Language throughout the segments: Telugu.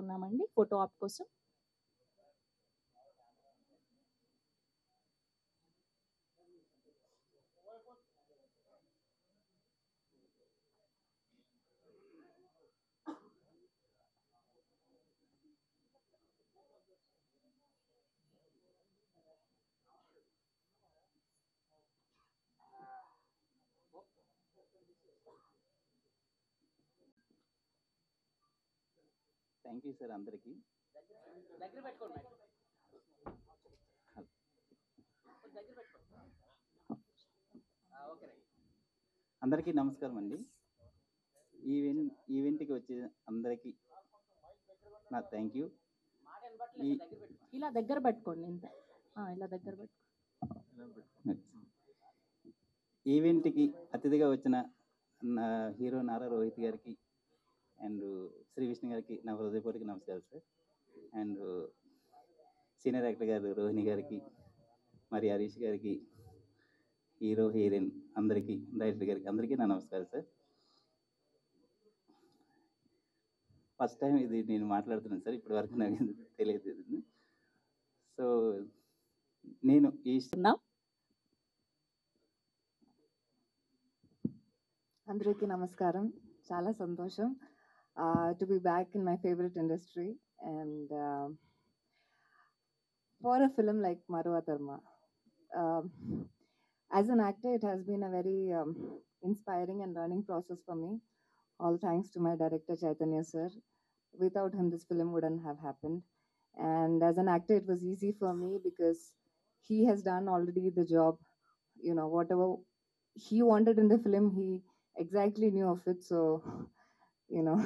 ఉన్నామండి ఫోటో ఆప్ కోసం. థ్యాంక్ యూ సార్ అందరికీ. అందరికీ నమస్కారం అండి. ఈవెంట్కి వచ్చే అందరికీ నా థ్యాంక్ యూ. ఇలా దగ్గర పెట్టుకోండి, ఇంత ఇలా దగ్గర పెట్టుకోండి. ఈవెంట్కి అతిథిగా వచ్చిన హీరో నారా రోహిత్ గారికి అండ్ శ్రీ విష్ణు గారికి నా హృదయపూర్వక నమస్కారం సార్. అండ్ సీనియర్ యాక్టర్ గారు రోహిణి గారికి, మరి హరీష్ గారికి, హీరో హీరోయిన్ అందరికీ, డైరెక్టర్ గారికి అందరికీ నా నమస్కారం సార్. ఫస్ట్ టైం ఇది నేను మాట్లాడుతున్నాను సార్, ఇప్పటి వరకు నాకు తెలియదు. సో నేను ఈ అందరికీ నమస్కారం. చాలా సంతోషం to be back in my favorite industry and for a film like Marwa Dharma. As an actor, it has been a very inspiring and learning process for me. All thanks to my director Chaitanya sir. Without him, this film wouldn't have happened. And as an actor, it was easy for me because he has done already the job. You know, whatever he wanted in the film, he exactly knew of it. So, you know,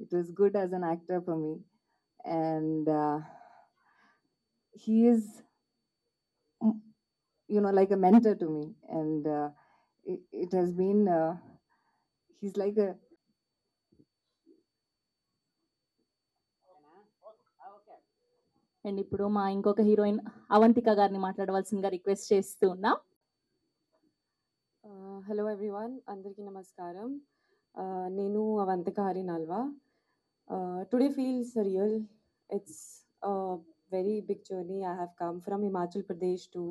it was good as an actor for me. And he is, you know, like a mentor to me. And it has been, he's like a, and ఇప్పుడు మా ఇంకొక హీరోయిన్ అవంతిక గారిని మాట్లాడవలసిందిగా రిక్వెస్ట్ చేస్తూ ఉన్నాం. హలో ఎవ్రీవన్, అందరికీ నమస్కారం. నేను Avantika Harinalva. Today feels real. It's very big journey. I have come from Himachal Pradesh to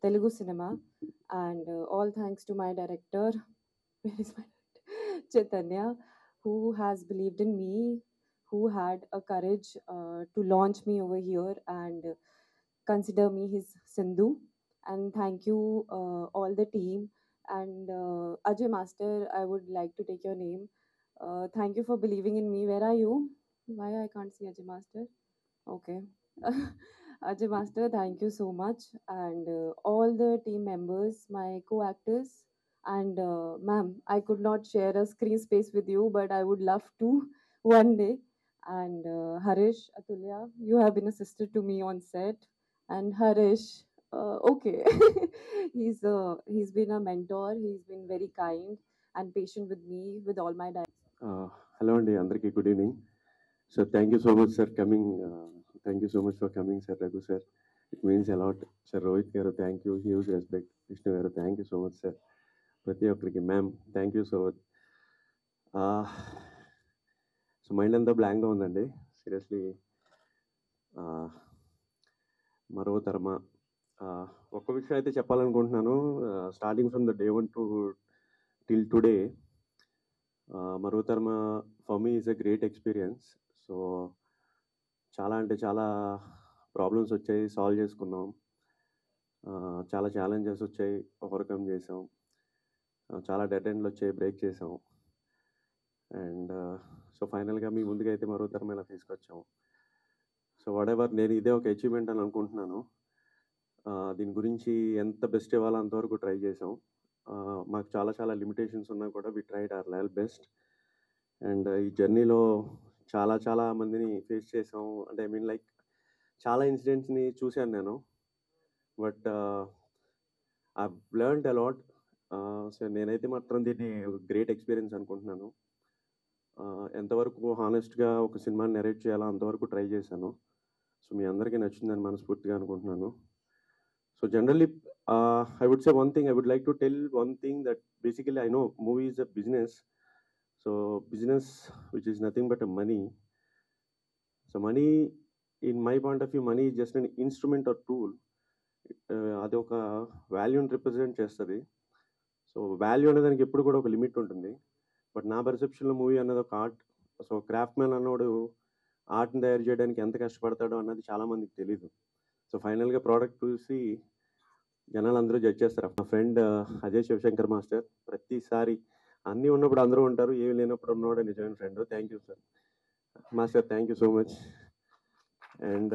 Telugu cinema, and all thanks to my director, where is my Chaitanya, who has believed in me, who had a courage to launch me over here and consider me his Sindhu. And thank you all the team. And Ajay Master, I would like to take your name. Thank you for believing in me. Where are you? Why I can't see Ajay Master? Okay. Ajay Master, thank you so much. And all the team members, my co-actors. And ma'am, I could not share a screen space with you, but I would love to one day. And Harish, Atulya, you have been a sister to me on set. And Harish, okay, he's been a mentor. He's been very kind and patient with me with all my hello అండి, అందరికీ good evening. So thank you so much sir coming. Thank you so much for coming sir. Raghu sir, it means a lot. Sir Rohit గారు thank you, huge respect. Vishnu గారు thank you so much sir. ప్రతి ఒక్కరికి ma'am thank you so much. So mind అంతా బ్లాంక్గా ఉందండి సీరియస్లీ. మరో తరమ ఒక్క విషయం అయితే చెప్పాలనుకుంటున్నాను. Starting from the day 1 to till today, మరో తరమ for me is a great experience. So చాలా అంటే చాలా ప్రాబ్లమ్స్ వచ్చాయి, సాల్వ్ చేసుకున్నాం. చాలా ఛాలెంజెస్ వచ్చాయి, ఓవర్కమ్ చేసాం. చాలా డెడ్ ఎండ్లు వచ్చాయి, బ్రేక్ చేసాం. అండ్ సో ఫైనల్గా మీ ముందుగా అయితే మరో తరం ఇలా తీసుకొచ్చాము. సో వాటెవర్, నేను ఇదే ఒక అచీవ్మెంట్ అని అనుకుంటున్నాను. దీని గురించి ఎంత బెస్ట్ ఇవ్వాలో అంతవరకు ట్రై చేసాం. మాకు చాలా చాలా లిమిటేషన్స్ ఉన్నా కూడా we tried our level best. And ఈ జర్నీలో చాలా చాలా మందిని ఫేస్ చేసాం. అంటే ఐ మీన్ లైక్ చాలా ఇన్సిడెంట్స్ని చూశాను నేను, but I learned a lot. So నేనైతే మాత్రం దీన్ని గ్రేట్ ఎక్స్పీరియన్స్ అనుకుంటున్నాను. ఎంతవరకు హానెస్ట్గా ఒక సినిమాని నెరేట్ చేయాలో అంతవరకు ట్రై చేశాను. సో మీ అందరికీ నచ్చిందని మనస్ఫూర్తిగా అనుకుంటున్నాను. So generally I would say one thing, I would like to tell one thing, that basically I know movie is a business. So business which is nothing but a money. So money, in my point of view, money is just an instrument are tool. అది ఒక వాల్యూని రిప్రజెంట్ చేస్తుంది. సో వాల్యూ అనే దానికి ఎప్పుడు కూడా ఒక లిమిట్ ఉంటుంది. బట్ నా పర్సెప్షన్లో మూవీ అన్నది ఒక ఆర్ట్. సో క్రాఫ్ట్ మ్యాన్ అన్నోడు ఆర్ట్ని తయారు చేయడానికి ఎంత కష్టపడతాడో అన్నది చాలామందికి తెలీదు. సో ఫైనల్గా ప్రోడక్ట్ చూసి జనాలు అందరూ జడ్జ్ చేస్తారు. మా ఫ్రెండ్ అజయ్ శివశంకర్ మాస్టర్ ప్రతిసారి అన్నీ ఉన్నప్పుడు అందరూ ఉంటారు, ఏమి లేనప్పుడు ఉన్నవాడు నిజమైన friend. Thank you sir master, thank you so much. And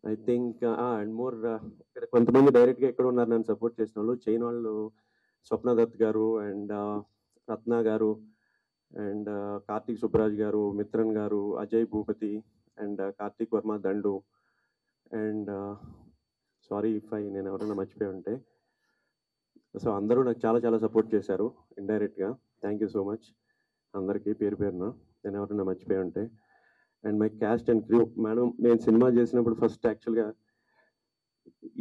I think and more ఇక్కడ కొంతమంది డైరెక్ట్గా ఎక్కడ ఉన్నారు నన్ను సపోర్ట్ చేసిన వాళ్ళు, చైనా వాళ్ళు, స్వప్న దత్ గారు అండ్ రత్న గారు అండ్ కార్తీక్ సుబ్బరాజ్ గారు, మిత్రన్ గారు, Ajay Bhupathi and Karthik Varma Dandu and sorry if నేను ఎవరైనా మర్చిపోయి ఉంటే. సో అందరూ నాకు చాలా చాలా సపోర్ట్ చేశారు ఇండైరెక్ట్గా. థ్యాంక్ యూ సో మచ్ అందరికీ పేరు పేరున, నేను ఎవరైనా మర్చిపోయి ఉంటే. And my caste and crew. Madam, నేను సినిమా చేసినప్పుడు ఫస్ట్ యాక్చువల్గా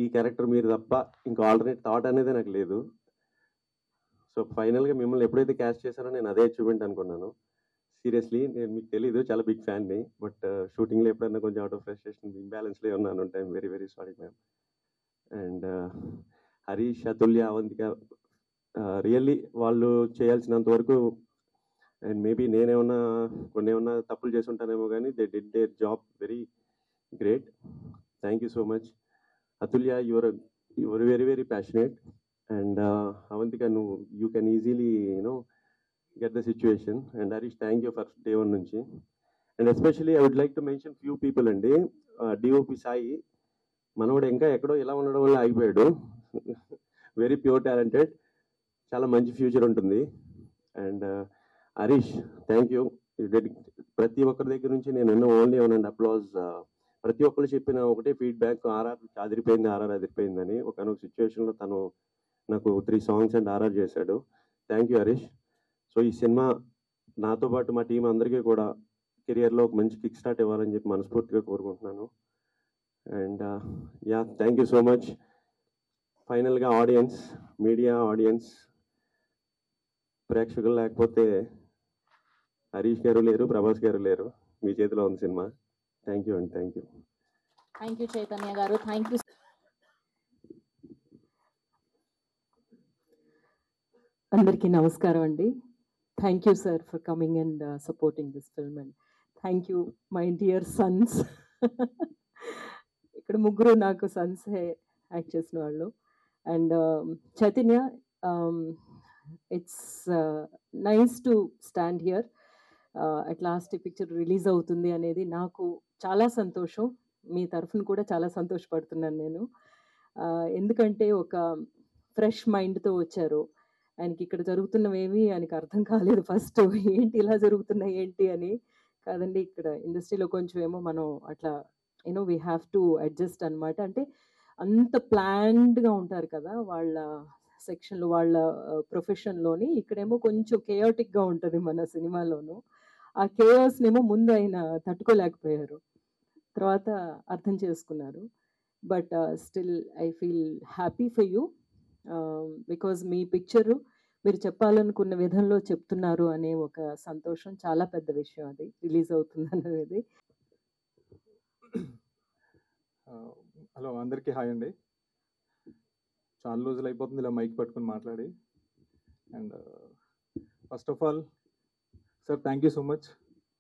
ఈ క్యారెక్టర్ మీరు తప్ప ఇంకా ఆల్టర్నేట్ థాట్ అనేది నాకు లేదు. సో ఫైనల్గా మిమ్మల్ని ఎప్పుడైతే క్యాస్ట్ చేశానో నేను అదే అచీవ్మెంట్ అనుకున్నాను. సీరియస్లీ నేను మీకు తెలీదు, చాలా బిగ్ ఫ్యాన్ని. బట్ షూటింగ్లో ఎప్పుడైనా కొంచెం అవుట్ ఆఫ్ ఫ్రస్ట్రేషన్, ఇంబ్యాలెన్స్లో ఉన్నాను time. Very very sorry ma'am. And Harish, Atulya, Avantika, really వాళ్ళు చేయాల్సినంత వరకు, అండ్ మేబీ కొన్ని ఏమన్నా తప్పులు చేసి ఉంటానేమో కానీ they did their job very great. Thank you so much. Atulya, your very very passionate. And Avantika, you can easily get the situation. And Harish, thank you for day one నుంచి. And especially I would like to mention few people అండి. DOP సాయి మనోడు ఇంకా ఎక్కడో ఇలా ఉండడం వల్ల ఆగిపోయాడు. వెరీ ప్యూర్ టాలెంటెడ్, చాలా మంచి ఫ్యూచర్ ఉంటుంది. And Harish, thank you. ప్రతి ఒక్కరి దగ్గర నుంచి నేను ఎన్నో ఓన్లీ ఏమనండి అప్లాజ్. ప్రతి ఒక్కరు చెప్పిన ఒకటే ఫీడ్బ్యాక్, ఆర్ఆర్ అదిరిపోయింది, ఆర్ఆర్ అదిరిపోయిందని. ఒకనొక సిచ్యువేషన్లో తను నాకు 3 songs అండ్ ఆర్ఆర్ చేశాడు. Thank you Harish. సో ఈ సినిమా నాతో పాటు మా టీం అందరికీ కూడా కెరియర్లో ఒక మంచి కిక్ స్టార్ట్ ఇవ్వాలని చెప్పి మనస్ఫూర్తిగా కోరుకుంటున్నాను. And yeah, thank you so much. ఫైనల్గా ఆడియన్స్, మీడియా ఆడియన్స్, ప్రేక్షకులు లేకపోతే హరీష్ గారు లేరు, ప్రభాస్ గారు లేరు. మీ చేతిలో ఉంది సినిమా. థ్యాంక్ యూ అండి. Thank you. Thank you Chaitanya గారు. Thank you. అందరికీ నమస్కారం అండి. Thank you sir for coming and supporting this film. And thank you my dear sons. ఇక్కడ ముగ్గురు నాకు సన్సే యాక్ట్ చేసిన వాళ్ళు. And Chaitanya, it's nice to stand here. At last ఈ పిక్చర్ రిలీజ్ అవుతుంది అనేది నాకు చాలా సంతోషం. మీ తరఫున కూడా చాలా సంతోషపడుతున్నాను నేను. ఎందుకంటే ఒక ఫ్రెష్ మైండ్తో వచ్చారు. ఆయనకి ఇక్కడ జరుగుతున్నవేమి ఆయనకి అర్థం కాలేదు ఫస్ట్. ఏంటి ఇలా జరుగుతున్నాయి ఏంటి అని కాదండి, ఇక్కడ ఇండస్ట్రీలో కొంచెం ఏమో మనం అట్లా వీ హ్యావ్ టు అడ్జస్ట్ అనమాట. అంటే అంత ప్లాన్డ్గా ఉంటారు కదా వాళ్ళ సెక్షన్లో, వాళ్ళ ప్రొఫెషన్లోని. ఇక్కడేమో కొంచెం కేయాటిక్గా ఉంటుంది మన సినిమాలోను. ఆ కేయాస్నేమో ముందు ఆయన తట్టుకోలేకపోయారు, తర్వాత అర్థం చేసుకున్నారు. But still I feel happy for you, because me picture మీరు చెప్పాలనుకున్న విధంలో చెప్తున్నారు అనే ఒక సంతోషం చాలా పెద్ద విషయం. అది రిలీజ్ అవుతుంది అనేది. హలో, అందరికీ హాయ్ అండి. చాలా రోజులు అయిపోతుంది ఇలా మైక్ పట్టుకుని మాట్లాడి. And first of all sir, thank you so much.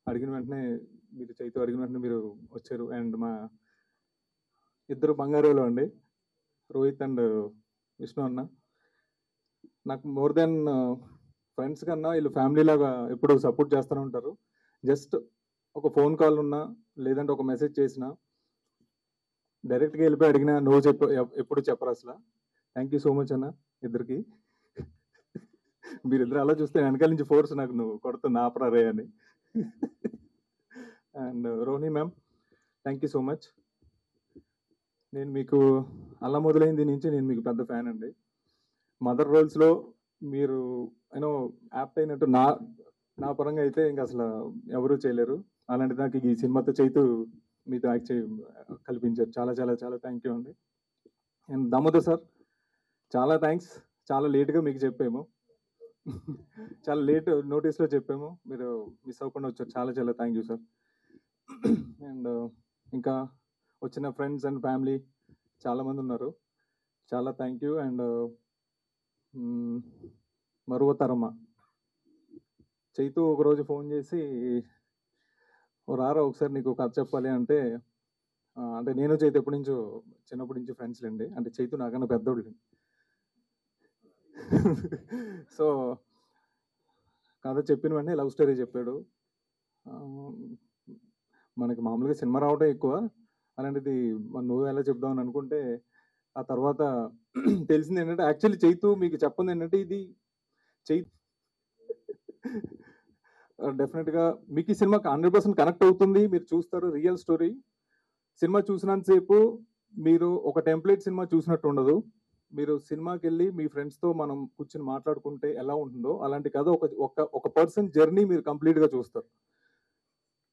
అడిగిన వెంటనే మీరు అడిగిన వెంటనే మీరు వచ్చారు. అండ్ మా ఇద్దరు బంగారులో అండి, రోహిత్ అండ్ విష్ణు అన్న, నాకు మోర్ దెన్ ఫ్రెండ్స్ కన్నా వీళ్ళు ఫ్యామిలీ లాగా ఎప్పుడు సపోర్ట్ చేస్తూనే ఉంటారు. జస్ట్ ఒక ఫోన్ కాల్ ఉన్నా లేదంటే ఒక మెసేజ్ చేసినా డైరెక్ట్గా వెళ్ళిపోయి అడిగినా నువ్వు ఎప్పుడు చెప్పరు అసలు. థ్యాంక్ యూ సో మచ్ అన్న ఇద్దరికి. మీరిద్దరు అలా చూస్తే వెనకాల నుంచి ఫోర్స్ నాకు నువ్వు కొడుతుంది ఆపరారే అని. And Rohini ma'am, thank you so much. నేను మీకు అలా మొదలైంది నుంచి నేను మీకు పెద్ద ఫ్యాన్ అండి. మదర్ రోల్స్లో మీరు యాప్ట్ అయినట్టు నా పరంగా అయితే ఇంకా అసలు ఎవరూ చేయలేరు. అలాంటి నాకు ఈ సినిమాతో చైతు మీతో యాక్ట్ కల్పించారు. చాలా చాలా చాలా థ్యాంక్ యూ అండి. అండ్ దామోదర్ సార్, చాలా థ్యాంక్స్. చాలా లేట్గా మీకు చెప్పాము. చాలా లేట్ నోటీస్లో చెప్పాము, మీరు మిస్ అవ్వకుండా వచ్చారు. చాలా చాలా థ్యాంక్ యూ సార్. అండ్ ఇంకా వచ్చిన ఫ్రెండ్స్ అండ్ ఫ్యామిలీ చాలామంది ఉన్నారు, చాలా థ్యాంక్ యూ. అండ్ మరువ తరమ చైతు ఒకరోజు ఫోన్ చేసి, రారా ఒకసారి నీకు కథ చెప్పాలి అంటే, అంటే నేను చైతు చిన్నప్పటి నుంచి ఫ్రెండ్స్ లేండి, అంటే చైతు నాకన్నా పెద్దోళ్ళు. సో కథ చెప్పిన వెంటనే లవ్ స్టోరీ చెప్పాడు. మనకి మామూలుగా సినిమా రావటం ఎక్కువ, అలాంటిది నువ్వు ఎలా చెప్దామని అనుకుంటే, ఆ తర్వాత తెలిసింది ఏంటంటే యాక్చువల్లీ చైతు మీకు చెప్పండి ఏంటంటే, ఇది చైతు డెఫినెట్గా మీకు ఈ సినిమాకి 100% కనెక్ట్ అవుతుంది, మీరు చూస్తారు రియల్ స్టోరీ. సినిమా చూసినంతసేపు మీరు ఒక టెంప్లెట్ సినిమా చూసినట్టు ఉండదు. మీరు సినిమాకి వెళ్ళి మీ ఫ్రెండ్స్తో మనం కూర్చొని మాట్లాడుకుంటే ఎలా ఉంటుందో అలాంటి కథ ఒక పర్సన్ జర్నీ మీరు కంప్లీట్గా చూస్తారు.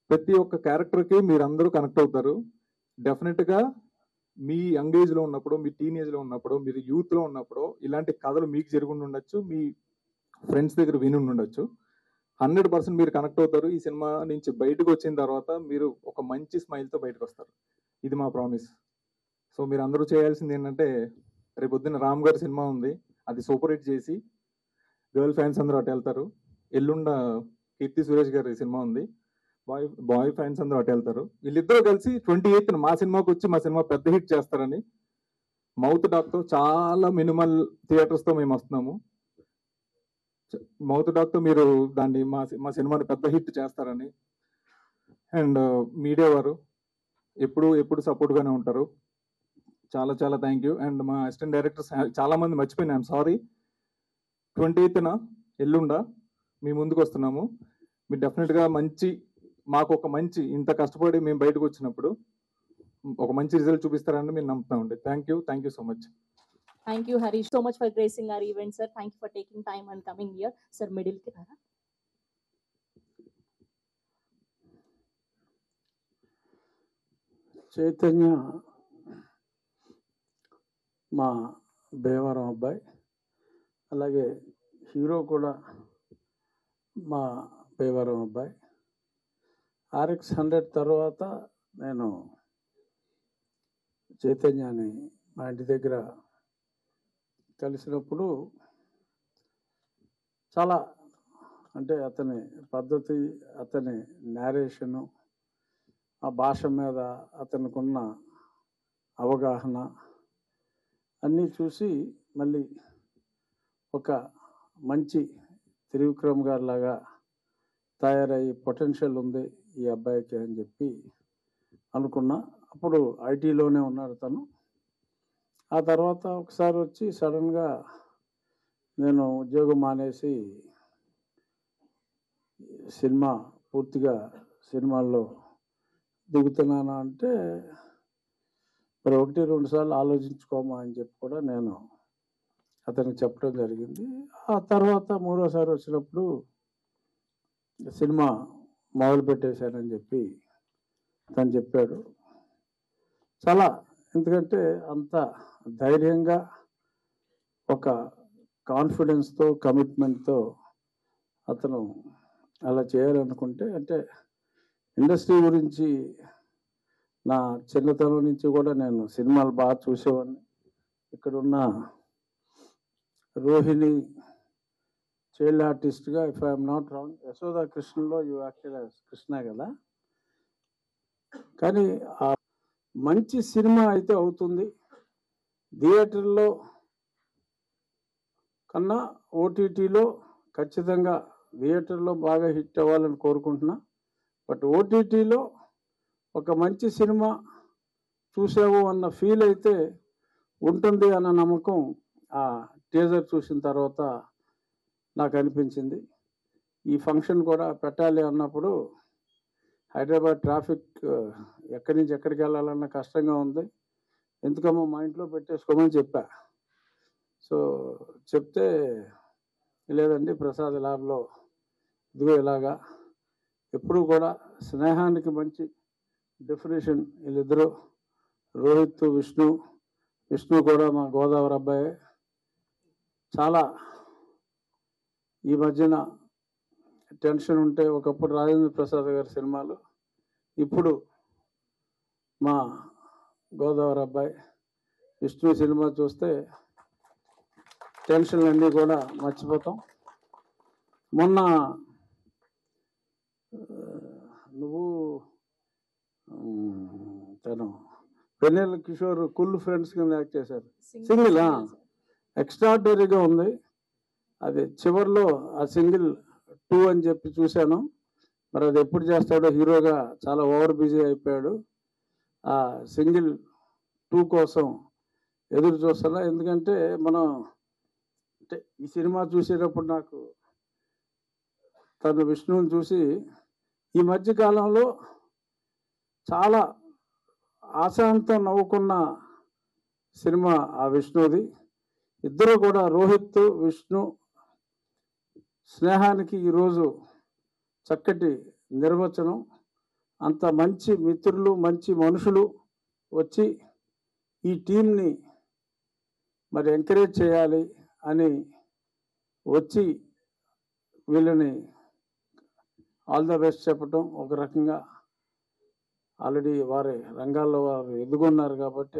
ప్రతి ఒక్క క్యారెక్టర్కి మీరు అందరూ కనెక్ట్ అవుతారు. డెఫినెట్గా మీ యంగ్ ఏజ్లో ఉన్నప్పుడు, మీ టీనేజ్లో ఉన్నప్పుడు, మీరు యూత్లో ఉన్నప్పుడు ఇలాంటి కథలు మీకు జరిగి ఉండొచ్చు, మీ ఫ్రెండ్స్ దగ్గర విని ఉండొచ్చు. 100% మీరు కనెక్ట్ అవుతారు. ఈ సినిమా నుంచి బయటకు వచ్చిన తర్వాత మీరు ఒక మంచి స్మైల్తో బయటకు వస్తారు, ఇది మా ప్రామిస్. సో మీరు అందరూ చేయాల్సింది ఏంటంటే, రేపొద్దున రామ్ గారి సినిమా ఉంది, అది సూపర్ హిట్ చేసి గర్ల్ ఫ్యాన్స్ అందరూ అటు వెళ్తారు. ఎల్లుండ కీర్తి సురేష్ గారి సినిమా ఉంది, బాయ్ ఫ్యాన్స్ అందరూ అటు వెళ్తారు. వీళ్ళిద్దరూ కలిసి 28న మా సినిమాకి వచ్చి మా సినిమా పెద్ద హిట్ చేస్తారని. మౌత్ డాక్తో చాలా మినిమల్ థియేటర్స్తో మేము వస్తున్నాము. మౌత్ డాక్తో మీరు దాన్ని మా సినిమాని పెద్ద హిట్ చేస్తారని. అండ్ మీడియా వారు ఎప్పుడు సపోర్ట్గానే ఉంటారు. చాలా చాలా థ్యాంక్ యూ. అండ్ మా అసిస్టెంట్ డైరెక్టర్స్ చాలా మంది మర్చిపోయినా, ఐఎమ్ సారీ. 28న ఎల్లుండ మీ ముందుకు వస్తున్నాము. మీరు డెఫినెట్గా మాకు ఒక మంచి ఇంత కష్టపడి మేము బయటకు వచ్చినప్పుడు ఒక మంచి రిజల్ట్ చూపిస్తారని మేము నమ్ముతామండి. Thank you so much. Thank you, Harish, so much for gracing our event, sir. Thank you for taking time and coming here. Sir, middle ki rara. Chaitanya మా భీమవరం అబ్బాయి, అలాగే హీరో కూడా మా భీమవరం అబ్బాయి. RX 100 తర్వాత నేను చైతన్యాన్ని మా ఇంటి దగ్గర కలిసినప్పుడు చాలా, అంటే అతని పద్ధతి, అతని నేరేషను, ఆ భాష మీద అతనికున్న అవగాహన అన్నీ చూసి మళ్ళీ ఒక మంచి త్రివిక్రమ్ గారి లాగా తయారయ్యి పొటెన్షియల్ ఉంది ఈ అబ్బాయికి అని చెప్పి అనుకున్నా. అప్పుడు ఐటీలోనే ఉన్నాడు తను. ఆ తర్వాత ఒకసారి వచ్చి సడన్గా నేను ఉద్యోగం మానేసి పూర్తిగా సినిమాల్లో దిగుతున్నాను అంటే, మరి 1-2 సార్లు ఆలోచించుకోమా అని చెప్పి కూడా నేను అతనికి చెప్పడం జరిగింది. ఆ తర్వాత 3వసారి వచ్చినప్పుడు సినిమా మొదలు పెట్టేశానని చెప్పి తను చెప్పాడు. చాలా, ఎందుకంటే అంత ధైర్యంగా ఒక కాన్ఫిడెన్స్తో, కమిట్మెంట్తో అతను అలా చేయాలనుకుంటే, అంటే ఇండస్ట్రీ గురించి నా చిన్నతనం నుంచి కూడా నేను సినిమాలు బాగా చూసేవాడిని. ఇక్కడున్న రోహిణి చైల్డ్ ఆర్టిస్ట్గా, if I'm not wrong, Yashoda కృష్ణలో యూ యాక్టెడ్ యాజ్ కృష్ణ కదా. కానీ ఆ మంచి సినిమా అయితే అవుతుంది. థియేటర్లో కన్నా ఓటీటీలో ఖచ్చితంగా, థియేటర్లో బాగా హిట్ అవ్వాలని కోరుకుంటున్నా. బట్ ఓటీటీలో ఒక మంచి సినిమా చూసావు అన్న ఫీల్ అయితే ఉంటుంది అన్న నమ్మకం ఆ టీజర్ చూసిన తర్వాత నాకు అనిపించింది. ఈ ఫంక్షన్ కూడా పెట్టాలి అన్నప్పుడు హైదరాబాద్ ట్రాఫిక్ ఎక్కడి నుంచి ఎక్కడికి వెళ్ళాలన్న కష్టంగా ఉంది. ఎందుకమ్మా మా ఇంట్లో పెట్టేసుకోమని చెప్పా. సో చెప్తే, లేదండి ప్రసాద్ ల్యాబ్లో ఇదిగో ఇలాగా, ఎప్పుడు కూడా స్నేహానికి మంచి డెఫినేషన్ వీళ్ళిద్దరూ, రోహిత్ విష్ణు కూడా మా గోదావరి అబ్బాయి. చాలా ఈ మధ్యన టెన్షన్ ఉంటే ఒకప్పుడు రాజేంద్ర ప్రసాద్ గారి సినిమాలు, ఇప్పుడు మా గోదావరి అబ్బాయి విష్ణు సినిమా చూస్తే టెన్షన్లన్నీ కూడా మర్చిపోతాం. మొన్న నువ్వు తను వెన్నెల కిషోర్ కుల్ ఫ్రెండ్స్ కింద యాక్ట్ చేశారు. సింగిల్ ఎక్స్ట్రాడినరీగా ఉంది. అది చివరిలో ఆ సింగిల్ 2 అని చెప్పి చూశాను. మరి అది ఎప్పుడు చేస్తాడో, హీరోగా చాలా ఓవర్ బిజీ అయిపోయాడు. ఆ సింగిల్ 2 కోసం ఎదురు చూస్తున్నా. ఎందుకంటే మనం అంటే ఈ సినిమా చూసేటప్పుడు నాకు తను విష్ణువుని చూసి ఈ మధ్య కాలంలో చాలా ఆశాంతం నవ్వుకున్న సినిమా ఆ విష్ణుది. ఇద్దరు కూడా రోహిత్ విష్ణు స్నేహానికి ఈరోజు చక్కటి నిర్వచనం. అంత మంచి మిత్రులు, మంచి మనుషులు వచ్చి ఈ టీంని మరి ఎంకరేజ్ చేయాలి అని వచ్చి వీళ్ళని ఆల్ ద బెస్ట్ చెప్పటం ఒక రకంగా ఆల్రెడీ వారి రంగాల్లో వారు ఎదుగున్నారు కాబట్టి